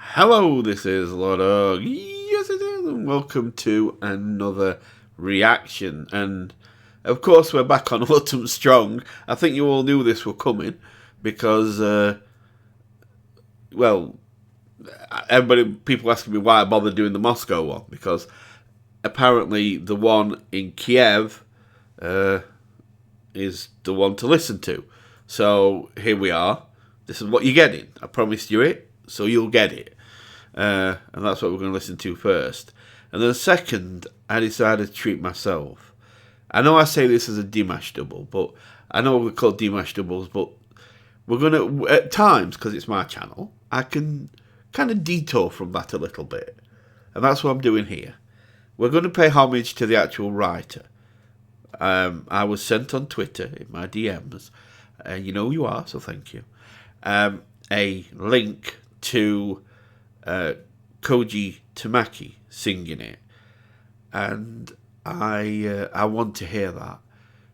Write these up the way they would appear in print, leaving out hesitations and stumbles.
Hello, this is LordUg. Yes, it is, and welcome to another reaction. And of course, we're back on Autumn Strong. I think you all knew this were coming because, people asking me why I bothered doing the Moscow one because apparently the one in Kiev is the one to listen to. So here we are. This is what you're getting. I promised you it, so you'll get it. And that's what we're going to listen to first. And then second, I decided to treat myself. I know I say this as a Dimash double, but I know we're called Dimash doubles, but we're going to, at times, because it's my channel, I can kind of detour from that a little bit. And that's what I'm doing here. We're going to pay homage to the actual writer. I was sent on Twitter, in my DMs, and you know who you are, so thank you, a link to Koji Tamaki singing it, and I want to hear that.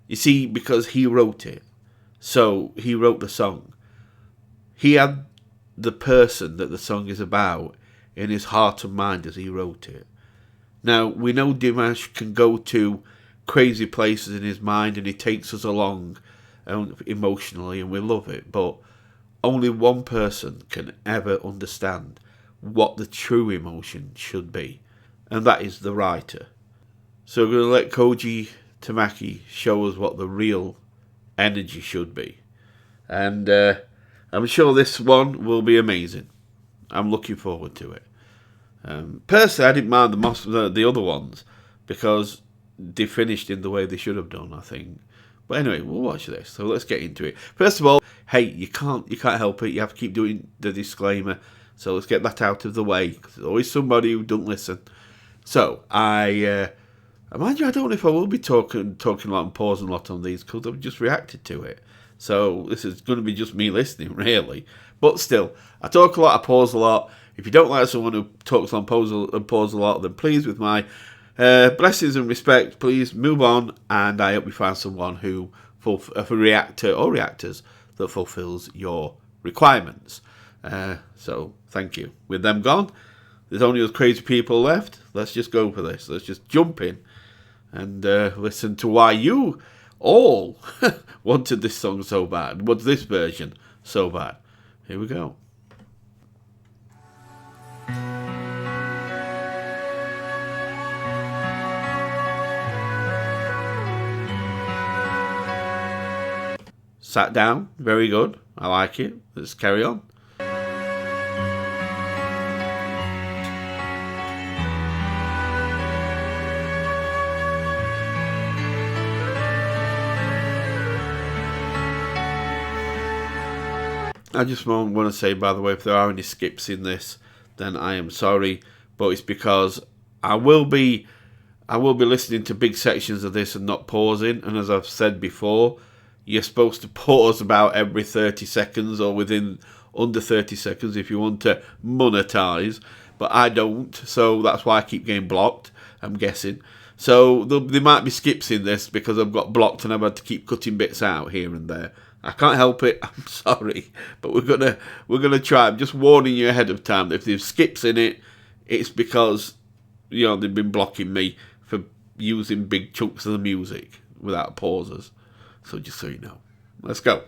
You see, because he wrote it, so he wrote the song. He had the person that the song is about in his heart and mind as he wrote it. Now, we know Dimash can go to crazy places in his mind and he takes us along emotionally and we love it, but only one person can ever understand what the true emotion should be, and that is the writer. So we're going to let Koji Tamaki show us what the real energy should be, and I'm sure this one will be amazing. I'm looking forward to it. Personally, I didn't mind the other ones because they finished in the way they should have done, I think. But anyway, we'll watch this. So let's get into it. First of all, hey, you can't help it. You have to keep doing the disclaimer. So let's get that out of the way, because there's always somebody who doesn't listen. So mind you, I don't know if I will be talking a lot and pausing a lot on these because I've just reacted to it. So this is going to be just me listening, really. But still, I talk a lot, I pause a lot. If you don't like someone who talks on pause a lot, then please, with my blessings and respect, please move on. And I hope you find someone who, a reactor or reactors, that fulfills your requirements. So thank you. With them gone, there's only those crazy people left. Let's just go for this. Let's just jump in and listen to why you all wanted this song so bad. What's this version so bad? Here we go. Sat down, very good. I like it. Let's carry on. I just want to say, by the way, if there are any skips in this, then I am sorry, but it's because I will be listening to big sections of this and not pausing. And as I've said before, you're supposed to pause about every 30 seconds or within under 30 seconds if you want to monetize, but I don't, so that's why I keep getting blocked, I'm guessing. So there might be skips in this because I've got blocked and I've had to keep cutting bits out here and there. I can't help it, I'm sorry, but we're gonna try. I'm just warning you ahead of time that if there's skips in it, it's because, you know, they've been blocking me for using big chunks of the music without pauses. So just so you know. Let's go.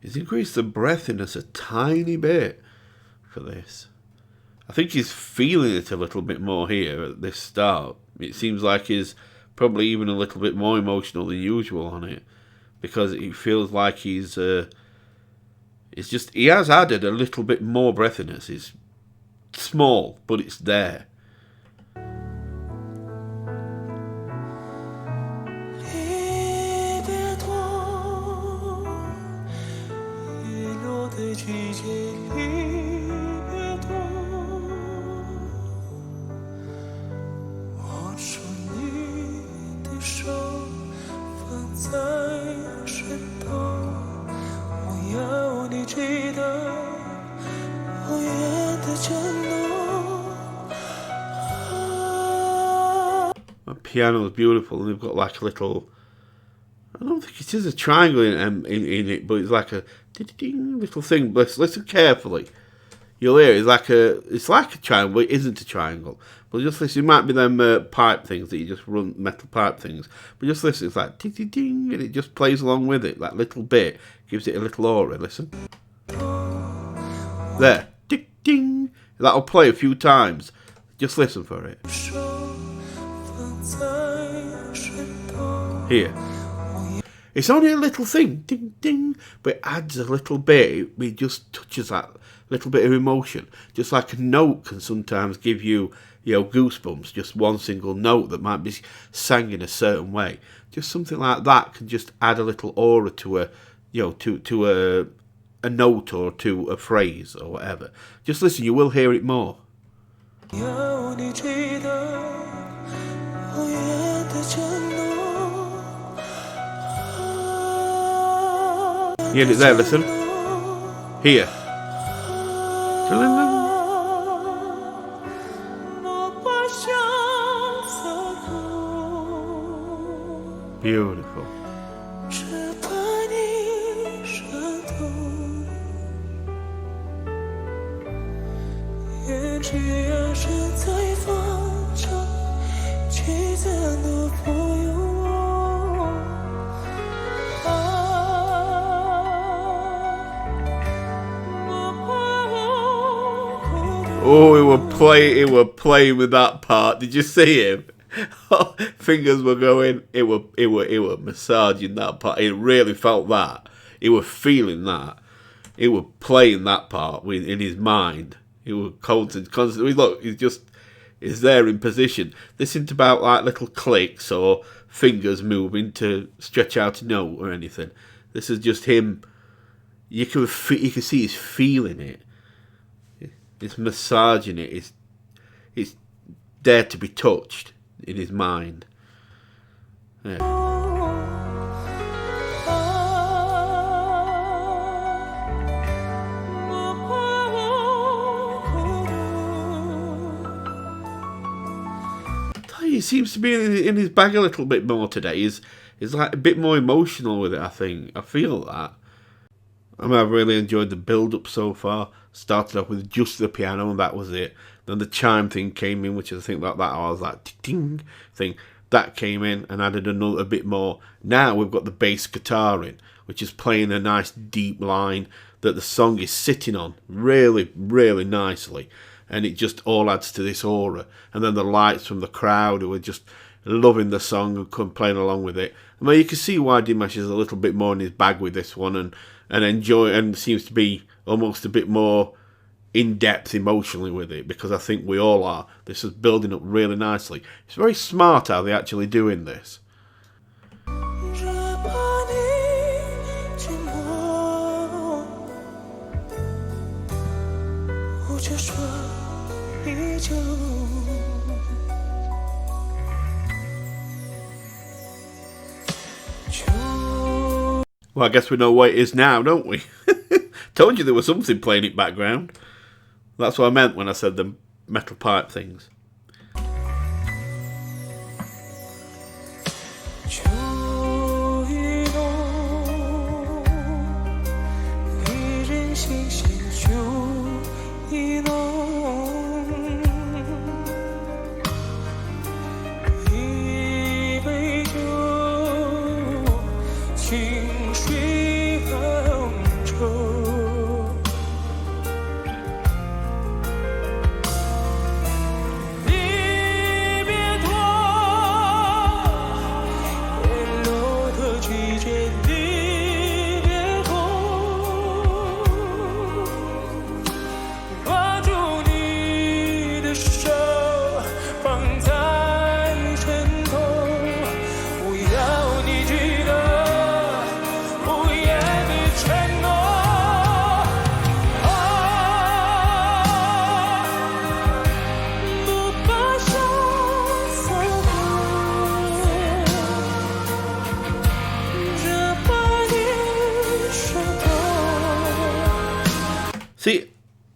He's increased the breathiness a tiny bit for this. I think he's feeling it a little bit more here at this start. It seems like he's probably even a little bit more emotional than usual on it, because it feels like he has added a little bit more breathiness. It's small, but it's there. The piano is beautiful, and they've got like a little, I don't think it is a triangle in it, but it's like a ding little thing. But listen carefully. You'll hear it's like a triangle, but it isn't a triangle. But just listen, it might be them pipe things that you just run, metal pipe things. But just listen, it's like ding ding ding, and it just plays along with it. That little bit gives it a little aura. Listen. There, ding ding. That'll play a few times. Just listen for it. Here. It's only a little thing, ding ding, but it adds a little bit. It just touches that little bit of emotion. Just like a note can sometimes give you, goosebumps. Just one single note that might be sang in a certain way. Just something like that can just add a little aura to a, to a note or to a phrase or whatever. Just listen, you will hear it more. You hear it there, listen. Here. Beautiful. Oh, he were playing with that part. Did you see him? Fingers were going. It were massaging that part. He really felt that. He were feeling that. He were playing that part in his mind. He were constantly. Look, he's there in position. This isn't about like little clicks or fingers moving to stretch out a note or anything. This is just him. You can see he's feeling it. It's massaging it. It's there to be touched in his mind. Yeah. He seems to be in his bag a little bit more today. He's like a bit more emotional with it, I think. I feel that. I've really enjoyed the build-up so far. Started off with just the piano, and that was it. Then the chime thing came in, which I think that I was like ding thing. That came in and added a bit more. Now we've got the bass guitar in, which is playing a nice deep line that the song is sitting on really, really nicely. And it just all adds to this aura. And then the lights from the crowd who are just loving the song and playing along with it. I mean, you can see why Dimash is a little bit more in his bag with this one and enjoy, and seems to be almost a bit more in-depth emotionally with it, because I think we all are. This is building up really nicely. It's very smart how they're actually doing this. Well, I guess we know what it is now, don't we? Told you there was something playing in background. That's what I meant when I said the metal pipe things.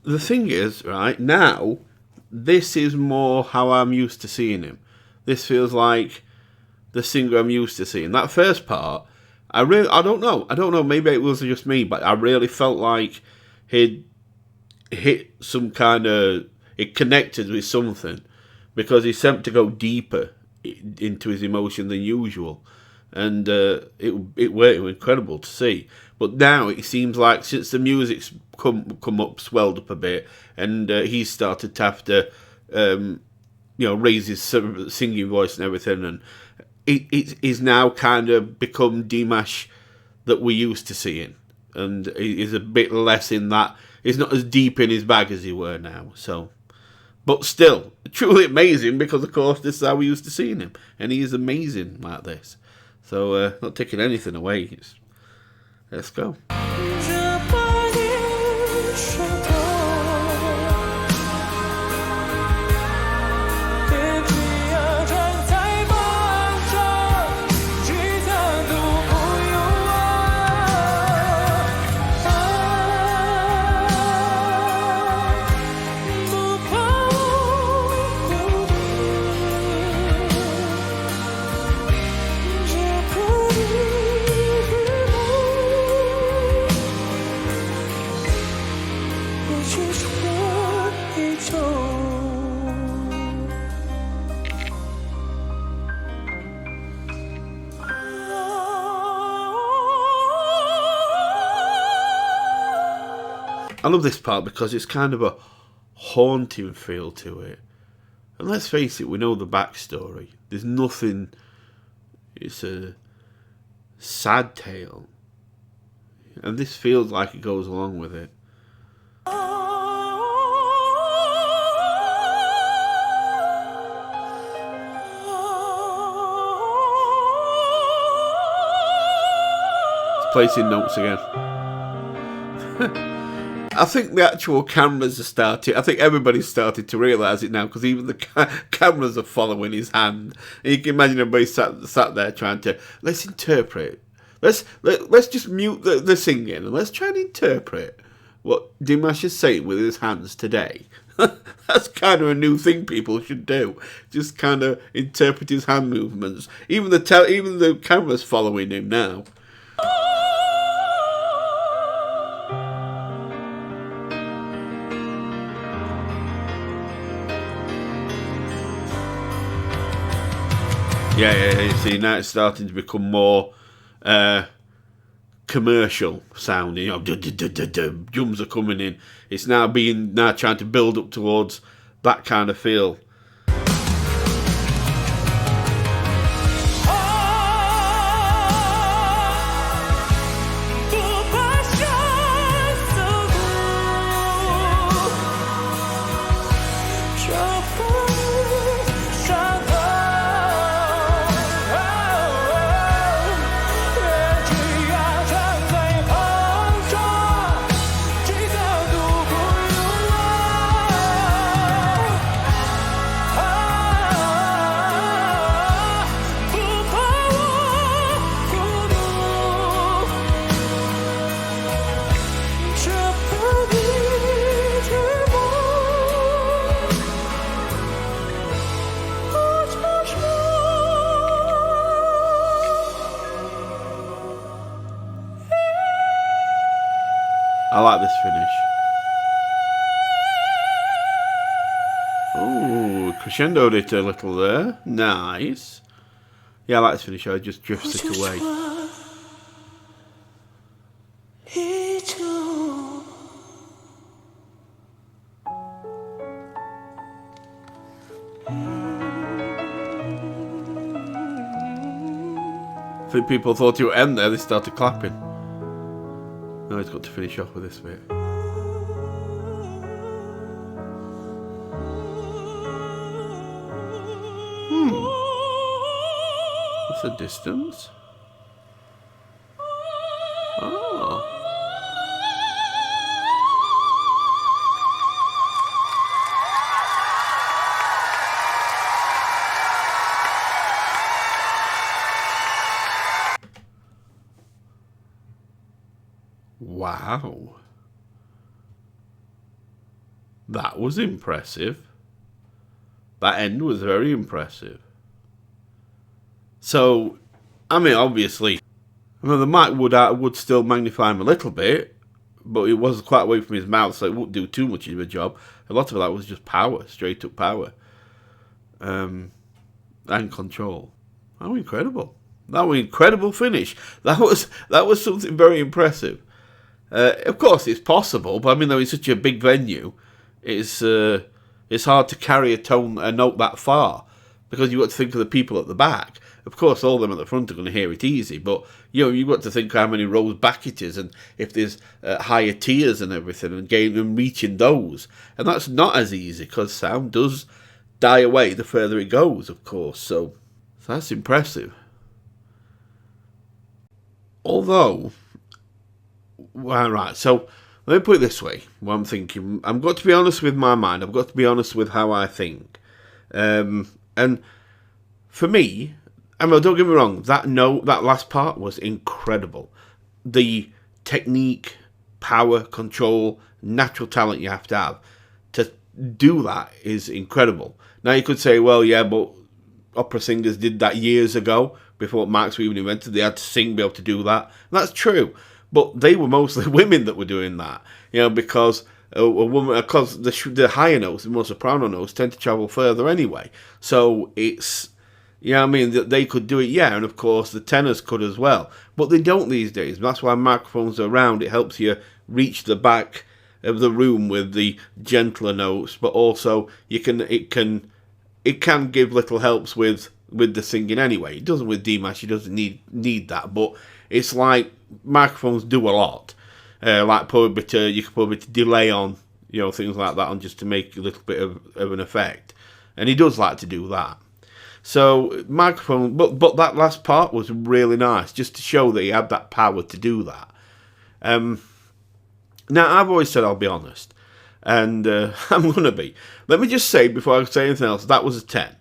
the thing is, right, now, this is more how I'm used to seeing him. This feels like the singer I'm used to seeing. That first part, I don't know, maybe it was just me, but I really felt like he'd hit some kind of, it connected with something, because he seemed to go deeper into his emotion than usual. And it was incredible to see. But now it seems like since the music's come up, swelled up a bit, and he's started to have to, raise his singing voice and everything, and he's now kind of become Dimash that we used to seeing, and he's a bit less in that. He's not as deep in his bag as he were now. So, but still, truly amazing, because of course this is how we used to seeing him, and he is amazing like this. So, not taking anything away. Let's go. I love this part because it's kind of a haunting feel to it. And let's face it, we know the backstory. There's nothing... It's a sad tale. And this feels like it goes along with it. It's placing notes again. I think the actual cameras are starting. I think everybody's started to realise it now, because even the cameras are following his hand. And you can imagine everybody sat there trying to, let's interpret. Let's just mute the singing and let's try and interpret what Dimash is saying with his hands today. That's kind of a new thing people should do. Just kind of interpret his hand movements. Even the camera's following him now. Yeah, you see, now it's starting to become more commercial sounding. Drums are coming in. It's now trying to build up towards that kind of feel. I like this finish. Oh, crescendoed it a little there. Nice. Yeah, I like this finish. I just drifts it away. I think people thought it would end there. They started clapping. Now he's got to finish off with this bit. What's the distance? Oh. Wow. That was impressive. That end was very impressive. So, I mean, obviously, the mic would still magnify him a little bit, but it was quite away from his mouth, so it wouldn't do too much of a job. A lot of that was just power, straight up power, and control. That was incredible. That was an incredible finish. That was something very impressive. Of course, it's possible, but I mean, though it's such a big venue, it's hard to carry a note that far, because you've got to think of the people at the back. Of course, all of them at the front are going to hear it easy, but you've got to think how many rows back it is, and if there's higher tiers and everything, and reaching those, and that's not as easy because sound does die away the further it goes, of course. So that's impressive. Although, well, right, so let me put it this way. What I'm thinking, I've got to be honest with my mind. I've got to be honest with how I think. And for me, I mean, don't get me wrong, that last part was incredible. The technique, power, control, natural talent you have to do that is incredible. Now you could say, well, yeah, but opera singers did that years ago, before marks were even invented. They had to sing, be able to do that. And that's true. But they were mostly women that were doing that, because a woman, because the higher notes, the more soprano notes, tend to travel further anyway. So it's, I mean, that they could do it, and of course the tenors could as well. But they don't these days. That's why microphones are around. It helps you reach the back of the room with the gentler notes, but also it can give little helps with the singing anyway. It doesn't with Dimash. He doesn't need that, but it's like microphones do a lot. Like you can put a bit of delay on, things like that, on just to make a little bit of an effect, and he does like to do that. So microphone, but that last part was really nice, just to show that he had that power to do that. Now I've always said I'll be honest, and I'm gonna be. Let me just say before I say anything else, that was a 10.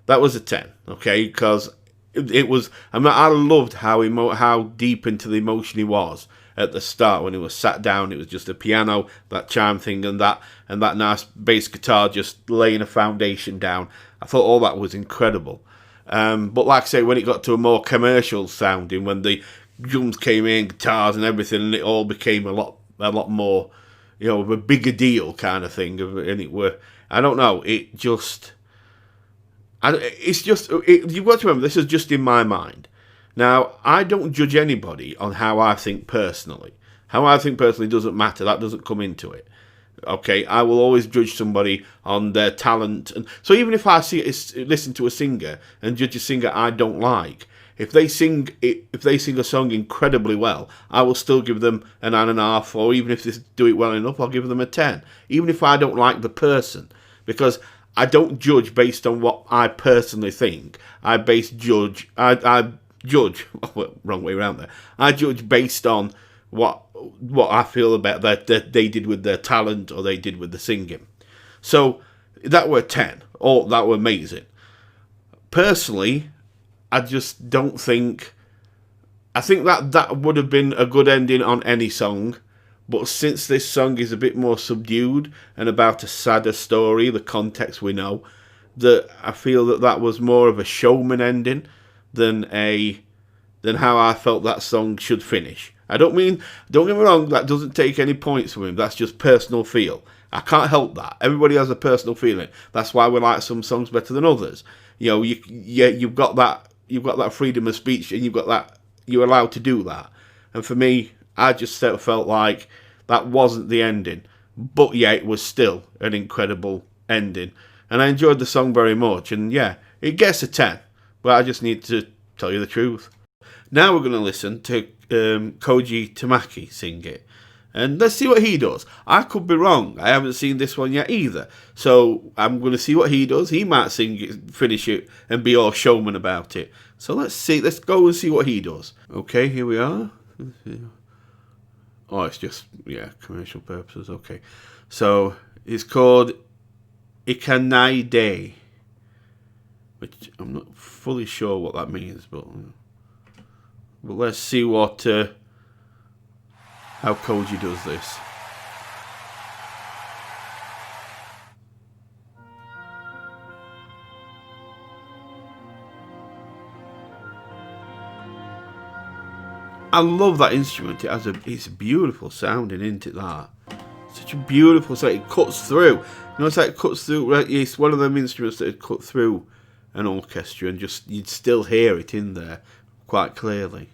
That was a 10, okay? Because it was. I mean, I loved how deep into the emotion he was at the start when he was sat down. It was just a piano, that chime thing, and that nice bass guitar just laying a foundation down. I thought all that was incredible. But like I say, when it got to a more commercial sounding, when the drums came in, guitars and everything, and it all became a lot more, a bigger deal kind of thing. And I don't know, you've got to remember, this is just in my mind. Now, I don't judge anybody on how I think personally. How I think personally doesn't matter. That doesn't come into it. Okay, I will always judge somebody on their talent. And so even if I listen to a singer and judge a singer I don't like, if they sing a song incredibly well, I will still give them an 9.5, or even if they do it well enough, I'll give them a 10. Even if I don't like the person, because I don't judge based on what I personally think. I judge, wrong way around there. I judge based on what I feel about that they did with their talent, or they did with the singing. So that were 10. Oh, that were amazing. Personally, I just don't think. I think that would have been a good ending on any song. But since this song is a bit more subdued and about a sadder story, the context we know, that I feel that was more of a showman ending than how I felt that song should finish. Don't get me wrong, that doesn't take any points from him. That's just personal feel. I can't help that. Everybody has a personal feeling. That's why we like some songs better than others. You've got that freedom of speech, and you're allowed to do that. And for me, I just felt like that wasn't the ending. But yeah, it was still an incredible ending. And I enjoyed the song very much. And yeah, it gets a 10. But I just need to tell you the truth. Now we're going to listen to Koji Tamaki sing it. And let's see what he does. I could be wrong. I haven't seen this one yet either. So I'm going to see what he does. He might sing it, finish it, and be all showman about it. So let's see. Let's go and see what he does. Okay, here we are. Oh, it's just, commercial purposes. Okay. So it's called Ikanaide, which I'm not fully sure what that means, but let's see how Koji does this. I love that instrument. It's beautiful sounding, isn't it? That such a beautiful sound. It cuts through. You know, it's like it cuts through. Right? It's one of them instruments that would cut through an orchestra, and just you'd still hear it in there quite clearly.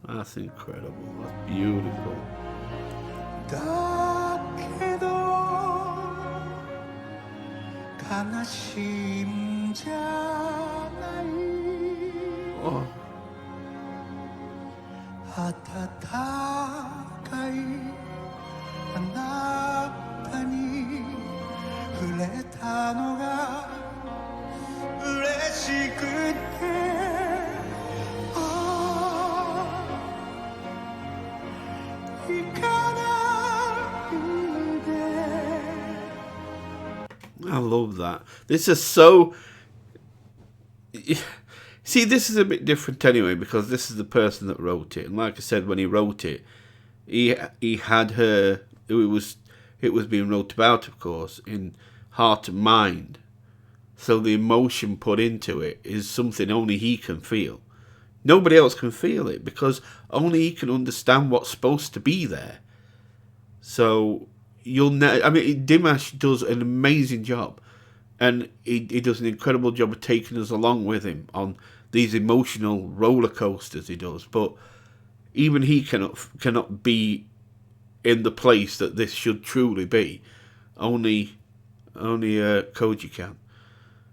That's incredible. That's beautiful. Oh. I love that. This is so... See, this is a bit different anyway, because this is the person that wrote it. And like I said, when he wrote it, he had her... It was being wrote about, of course, in heart and mind. So the emotion put into it is something only he can feel. Nobody else can feel it, because only he can understand what's supposed to be there. So... Dimash does an amazing job, and he does an incredible job of taking us along with him on these emotional roller coasters he does. But even he cannot be in the place that this should truly be. Only Koji can,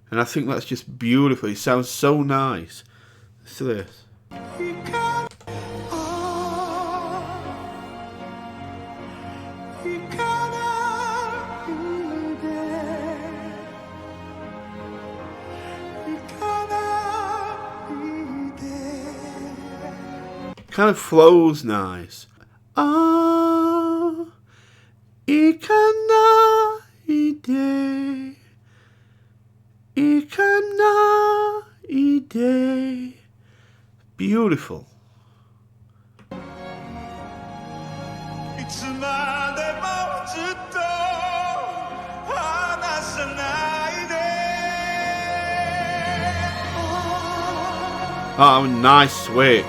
and I think that's just beautiful. It sounds so nice. Listen to this. Kind of flows nice. Beautiful. Oh, nice switch.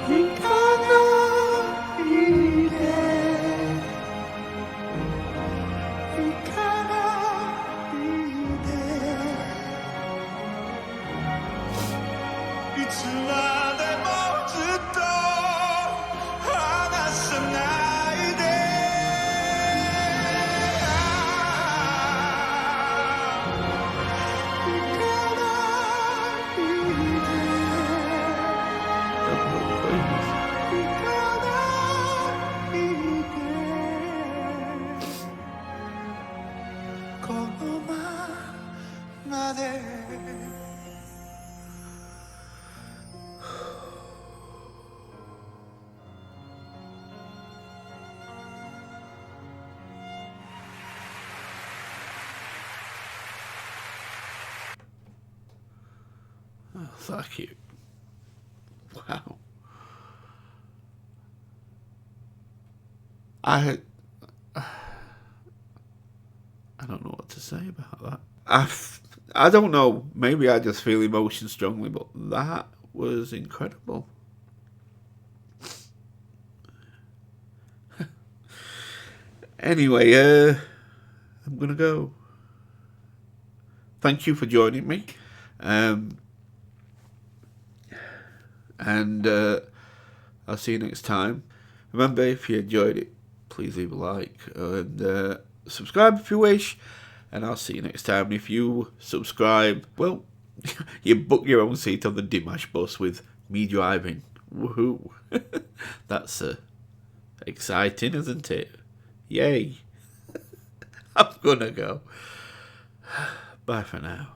Incredible. Oh, thank you. Wow. I don't know what to say about that. I don't know. Maybe I just feel emotion strongly, but that was incredible. Anyway, I'm gonna go. Thank you for joining me, and I'll see you next time. Remember, if you enjoyed it, please leave a like and subscribe if you wish. And I'll see you next time. And if you subscribe, well, you book your own seat on the Dimash bus with me driving. Woohoo! That's exciting, isn't it? Yay! I'm gonna go. Bye for now.